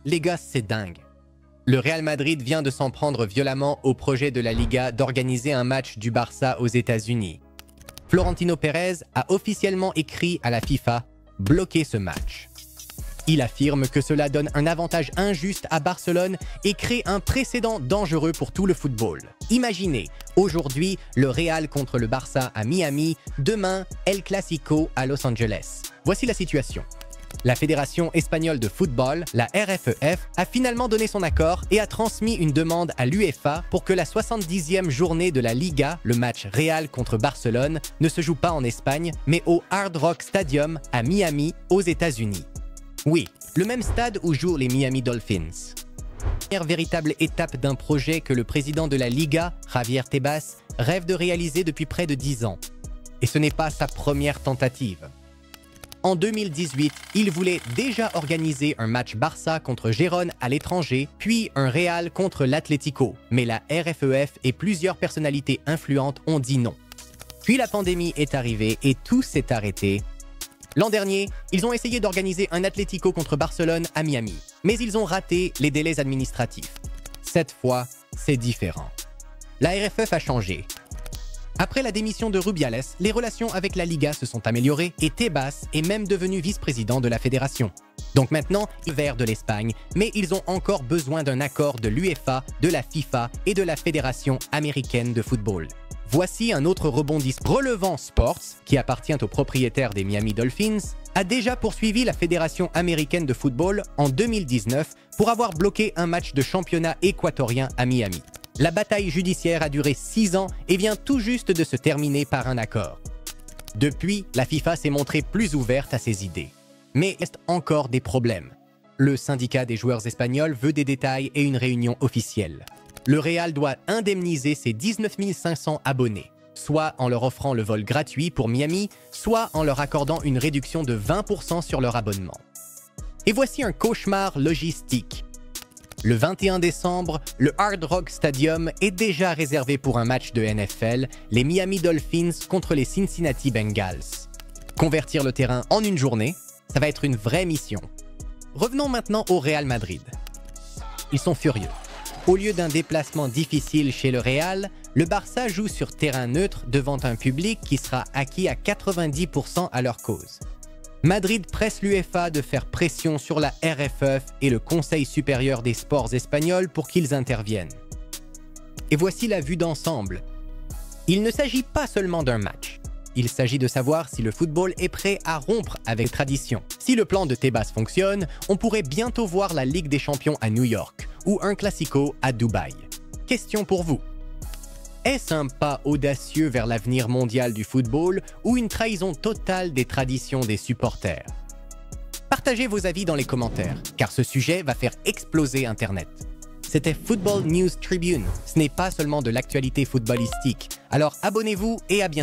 Les gars, c'est dingue. Le Real Madrid vient de s'en prendre violemment au projet de la Liga d'organiser un match du Barça aux États-Unis. Florentino Pérez a officiellement écrit à la FIFA « Bloquez ce match ». Il affirme que cela donne un avantage injuste à Barcelone et crée un précédent dangereux pour tout le football. Imaginez, aujourd'hui, le Real contre le Barça à Miami, demain, El Clasico à Los Angeles. Voici la situation. La Fédération espagnole de football, la RFEF, a finalement donné son accord et a transmis une demande à l'UEFA pour que la 70e journée de la Liga, le match Real contre Barcelone, ne se joue pas en Espagne, mais au Hard Rock Stadium à Miami, aux États-Unis. Oui, le même stade où jouent les Miami Dolphins. Première véritable étape d'un projet que le président de la Liga, Javier Tebas, rêve de réaliser depuis près de 10 ans. Et ce n'est pas sa première tentative. En 2018, il voulait déjà organiser un match Barça contre Gérone à l'étranger, puis un Real contre l'Atlético, mais la RFEF et plusieurs personnalités influentes ont dit non. Puis la pandémie est arrivée et tout s'est arrêté. L'an dernier, ils ont essayé d'organiser un Atlético contre Barcelone à Miami, mais ils ont raté les délais administratifs. Cette fois, c'est différent. La RFEF a changé. Après la démission de Rubiales, les relations avec la Liga se sont améliorées et Tebas est même devenu vice-président de la fédération. Donc maintenant, ils viennent de l'Espagne, mais ils ont encore besoin d'un accord de l'UEFA, de la FIFA et de la Fédération américaine de football. Voici un autre rebondissement. Relevant Sports, qui appartient au propriétaire des Miami Dolphins, a déjà poursuivi la Fédération américaine de football en 2019 pour avoir bloqué un match de championnat équatorien à Miami. La bataille judiciaire a duré 6 ans et vient tout juste de se terminer par un accord. Depuis, la FIFA s'est montrée plus ouverte à ses idées. Mais il reste encore des problèmes. Le syndicat des joueurs espagnols veut des détails et une réunion officielle. Le Real doit indemniser ses 19 500 abonnés, soit en leur offrant le vol gratuit pour Miami, soit en leur accordant une réduction de 20% sur leur abonnement. Et voici un cauchemar logistique. Le 21 décembre, le Hard Rock Stadium est déjà réservé pour un match de NFL, les Miami Dolphins contre les Cincinnati Bengals. Convertir le terrain en une journée, ça va être une vraie mission. Revenons maintenant au Real Madrid. Ils sont furieux. Au lieu d'un déplacement difficile chez le Real, le Barça joue sur terrain neutre devant un public qui sera acquis à 90% à leur cause. Madrid presse l'UEFA de faire pression sur la RFEF et le Conseil supérieur des sports espagnols pour qu'ils interviennent. Et voici la vue d'ensemble. Il ne s'agit pas seulement d'un match. Il s'agit de savoir si le football est prêt à rompre avec les traditions. Si le plan de Tebas fonctionne, on pourrait bientôt voir la Ligue des Champions à New York ou un Clasico à Dubaï. Question pour vous. Est-ce un pas audacieux vers l'avenir mondial du football ou une trahison totale des traditions des supporters? Partagez vos avis dans les commentaires, car ce sujet va faire exploser Internet. C'était Football News Tribune. Ce n'est pas seulement de l'actualité footballistique. Alors abonnez-vous et à bientôt.